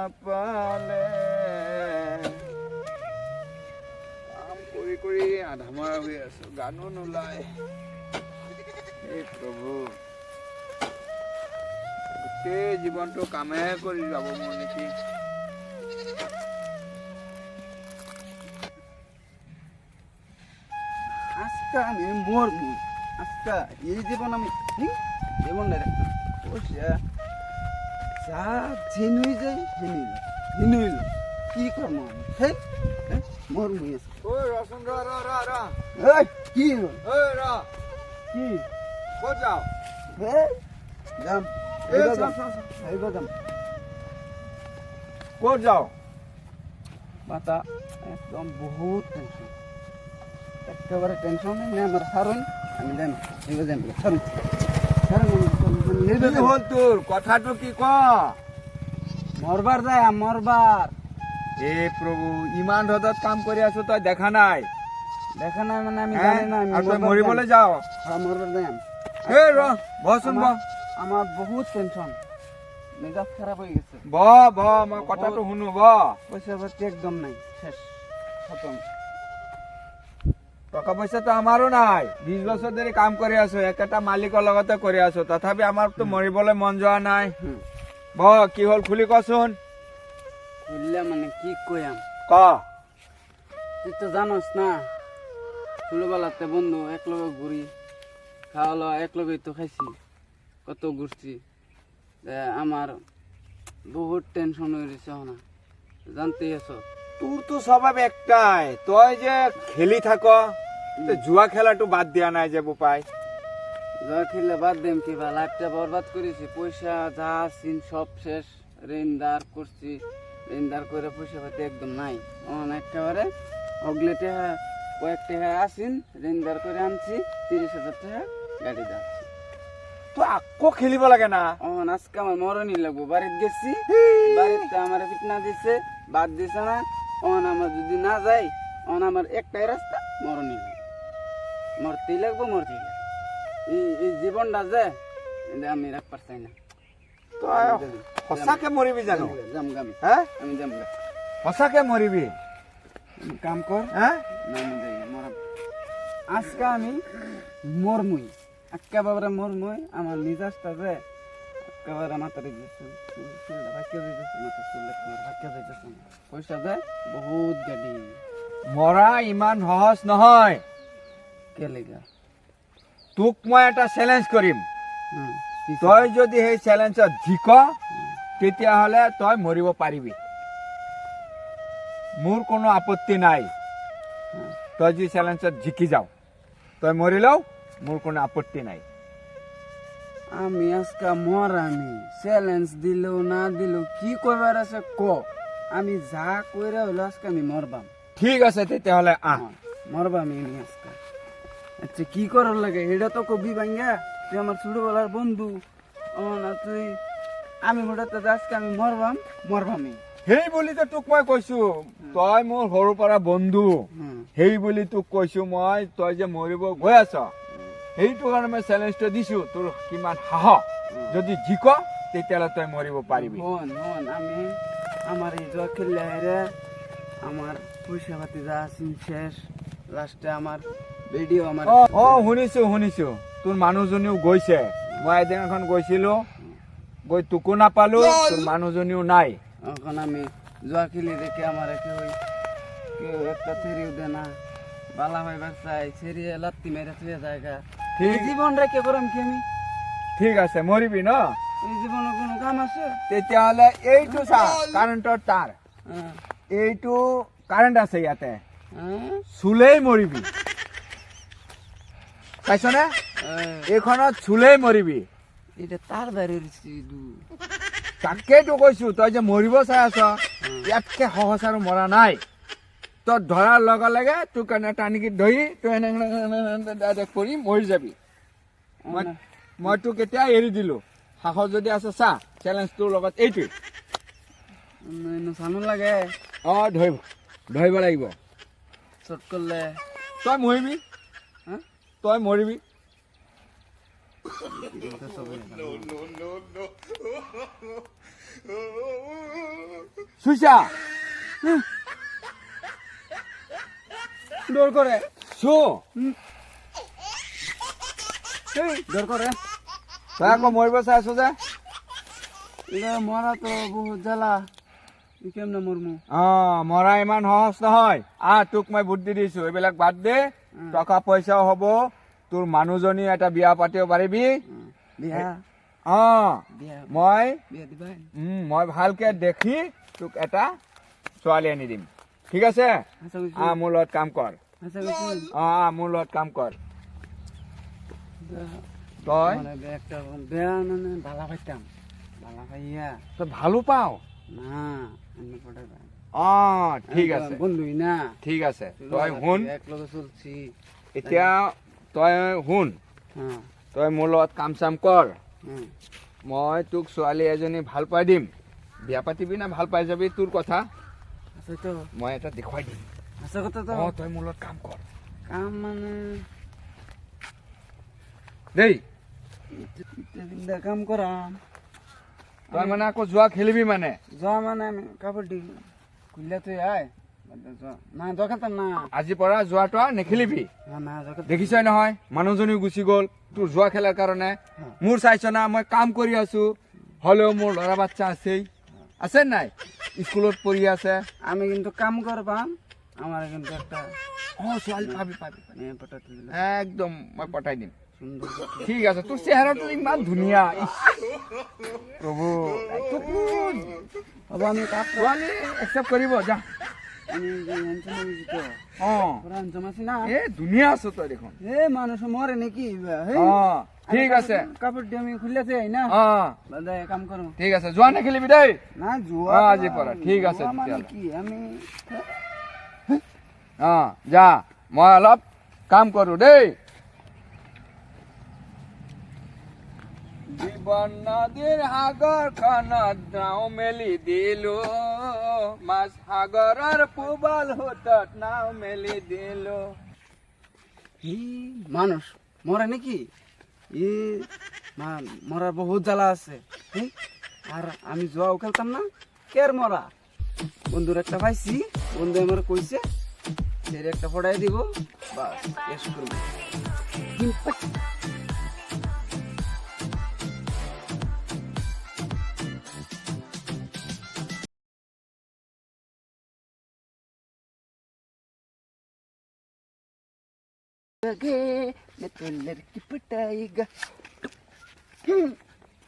নাপালে কাম কৰি কৰি আধামৰা হৈ আছো, গানো নোলায়। হে প্ৰভু, গোটেই জীৱনটো কামেহে কৰি যাব মোৰ নেকি? আজকা আমি মরবো, আজকা এই জীবন আমি জীবন যা ঝিনুই যাই হিনুইল কি করম আমি মরমুই আছে। ওই রসুন কি হল? কি ক'ত যাও? যাম যাম ক'ত যাও? মাথা একদম বহুত টেনশন, একেবারে টেনশন নেই আমার। সারুন আমি যাম, যাম সারুন কি হল তোর? কথাটো কি ক? মরবার যায় মরবার। হে প্রভু, ইমান রদত কাম কৰি আছো, তই দেখা নাই? দেখা নাই মানে আমি জানি না আমি আর তুই মরিবলে যাও? হ্যাঁ মরবার যাই। হে র বসুন ব, আমার বহুত টেনশন, মেজাজ খারাপ হয়ে গেছে। ব মই কথাটো শুনো ব। পয়সা পাতি একদম নাই, শেষ খতম। টকা পয়সা তো আমারও নাই। 20 বছর ধরে কাম করে আছো, একটা মালিকৰ লগতে কৰি আছো, তথাপি আমার তো মরিবলে মন যোৱা নাই। ব কি হল খুলি কচোন? বুঝলাম মানে কি কইয়াম, ক। তুই তো জানোস না ছোটবেলাতে বন্ধু একলগে ঘুরি, খাওয়া লওয়া একলগে তো খাইছি, কত ঘুরছি। আমার বহুত টেনশন হয়ে গেছে না, জানতেই আছো। তোর তো স্বভাব একটাই, তই যে খেলি থাক, জুয়া খেলাটো বাদ দিয়া নাই যে বোপাই। যা খেলে বাদ দেম কিবা, লাইফটা বরবাদ করেছি, পয়সা যা সিন সব শেষ। ঋণদার করছি, ঋণদার করে পয়সা পাতি একদম নাই। একেবারে অগলে টাকা কয়েক টাকা আসিন, ঋণদার করে আনছি 30,000 টাকা গাড়ি যাচ্ছি। তো আকো খেলিব লাগে না? আজকে আমার মরণই লাগবো। বাড়িতে গেছি, বাড়িতে আমার ফিটনা দিছে, বাদ দিছে না। আমার যদি না যাই, আমার একটাই রাস্তা, মরণই লাগবে। মরতেই লাগবো, মরতেই লাগবে। এই জীবনটা যে আমি রাখবার চাই না। সঁচাকে মরিবি জানো? যাম গামি, হ্যাঁ আমি যাম। সঁচাকে মরিবি? কাম কর, হ্যাঁ আজকে আমি মরমুই, একেবারে মরমুই। আমার মিজাজটা যে একেবারে মাথারে গেছে, চুলটা ভাকিয়ে যাইতেছে, মাথা চুল ভাকিয়ে যাইতেছে। পয়সা যায় বহুত গাড়ি। মরা ইমান সহজ নহয়। কে লেগা? তোক মই এটা চেলেঞ্জ কৰিম, পিছে। তই যদি সেই চেলেঞ্জত জিক, তেতিয়াহ'লে তই মৰিব পাৰিবি। মোৰ কোনো আপত্তি নাই। তই যদি চেলেঞ্জত জিকি যাও, তই মৰিলেও মোৰ কোনো আপত্তি নাই। আমি আজকে মরামি, চ্যালেঞ্জ দিলেও না দিলেও কি করবার আছে ক। আমি যা কইরা হলো আজকে আমি মরবাম। ঠিক আছে তেতিয়াহ'লে আহ। মরবামি আমি আজকে। আচ্ছা কি করার লাগে এটা তো কবি ভাঙ্গা, তুই আমার ছোটবেলার বন্ধু। না তুই আমি মোটাতে আজকে আমি মরবামি। সেই বুলি তো তোক মই কৈছো, তই মোৰ সৰুৰ পৰা বন্ধু, সেই বুলি তোক কৈছো মই। তই যে মৰিব গৈ আছ, সেইটো কাৰণে মই চেলেঞ্জটো দিছো, তোৰ কিমান সাহস। যদি জিক, তেতিয়াহ'লে তই মৰিব পাৰিবি। আমি আমার এই জোয়া খেললে হেরে আমার পয়সা পাতি যা আছিল শেষ। লাস্টে আমার ভিডিও আমার শুনিছো তোৰ মানুহজনীও গৈছে। মই এদিন এখন গৈছিলো, গৈ তোকো নাপালো, তোৰ মানুহজনীও নাই। এখন আমি জোয়া খেলি দেখে আমার কেউ একটা ছেড়িও দে না, বালা হইবার চাই, ছেড়িয়ে লাত্তি মেরে ছুঁয়ে জায়গা। এই জীবন রেখে করম কি আমি? ঠিক আছে মৰিবি ন? এই জীবনে কোনো কাম আছে? তেতিয়াহ'লে এইটো চা, কাৰেণ্টৰ তার, এইটো কাৰেণ্ট আছে ইয়াতে, চুলেই মৰিবি। পাইছনে? এইখনত চুলেই মৰিবি। এটা তার বাড়ির তাকেইতো কৈছো, তই যে মৰিব চাই আছ, ইয়াতকে সহজ আৰু মৰা নাই। তই ধৰাৰ লগে লগে তোৰ কাৰণে টানিকি ধৰি তই এনে কৰি মৰি যাবি। মই তোক এতিয়া এৰি দিলো, সাহস যদি আছে চা, চেলেঞ্জ তোৰ লগত এইটোৱে। চানো লাগে ধৰিব লাগিব। চট করলে তই মৰিবি, তই মৰিবি। No. শুইছা ডর করে শু এই ডর করে তই আকৌ মৰিব চাই আছো যে এটা মরা তো বহুত জ্বালা কেমনে মরমু মৰা ইমান সহজ নহয় তোক মই বুদ্ধি দিছো এইবিলাক বাদ দে টকা পইচাও হ'ব তোৰ মানুহজনী এটা বিয়া পাতিব পাৰিবি বিয়া অ বিয়া মই বিয়া দিবা মই ভালকে দেখি তোক এটা ছোৱালী আনি দিম ঠিক আছে আচ্ছা কইছি মোৰ লগত কাম কৰ আচ্ছা কইছি মোৰ লগত কাম কৰ তই মানে একটা বেয়া মানে ভালা পাইতাম ভালা পাইয়া তই ভালো পাও না আমি পড়ে ঠিক আছে বন্ধুই না ঠিক আছে তই শুন এক লগে চলছি এতিয়া তই শুন হ্যাঁ তই মোৰ লগত কাম চাম কৰ হ্যাঁ মই তোক ছোৱালী এজনী ভাল পাই দিম বিয়া পাতিবি না ভাল পাই যাবি তোৰ কথা আচ্ছা তো মই এটা দেখুৱাই দিম আচ্ছা কথা তো তই মোৰ লগত কাম কৰ কাম মানে দেই কাম করাম তই মানে আকৌ যোৱা খেলিবি মানে যা মানে আমি কাপড় দি খুললে তুই আয় না দরকার না আজিৰ পৰা যোৱাটো আৰু নেখেলিবি না দরকার দেখিছই নহয় মানুহজনীও গুচি গ'ল তোৰ যোৱা খেলাৰ কাৰণে মোৰ চাইছ না মই কাম কৰি আছো হলেও মোৰ ল'ৰা বাচ্চা আছেই আছে নাই স্কুলত পঢ়ি আছে আমি কিন্তু কাম করবাম আমার কিন্তু একটা ছোৱালী পাবি পাবি মেয়ে পটাতে দিলে একদম মই পঠাই দিম সুন্দর ঠিক আছে তোৰ চেহেৰাটো ইমান ধুনীয়া ইছ, প্ৰভু তোক अब আমি কাপ ছোৱালী একচেপ্ট কৰিব যা আমি যে আনছো না তো পুরা আনছো মাসি না ধুনীয়া আছ তই দেখোন এ মানুষ মরে নাকি ঠিক আছে কাপড় দিয়ে আমি খুললে যাই না বাদে কাম করো ঠিক আছে যোৱা নেখেলিবি দেই না জুয়া আজিৰ পৰা ঠিক আছে মানে তেতিয়াহ'লে কি আমি যা মই অলপ কাম কৰো দেই জীৱন নদীৰ সাগৰখনত নাও মেলি দিলো মাছ সাগৰৰ পুবাল সোঁতত নাও মেলি দিলো ই মানুষ মরে নাকি ই মরার বহুত জ্বালা আছে আর আমি জুয়াও খেলতাম না কের মরা বন্ধুর একটা পাইছি বন্ধু আমার কইছে এর একটা ফটাই দিব বাস শেষ করবো मैं तो लड़की पटाएगा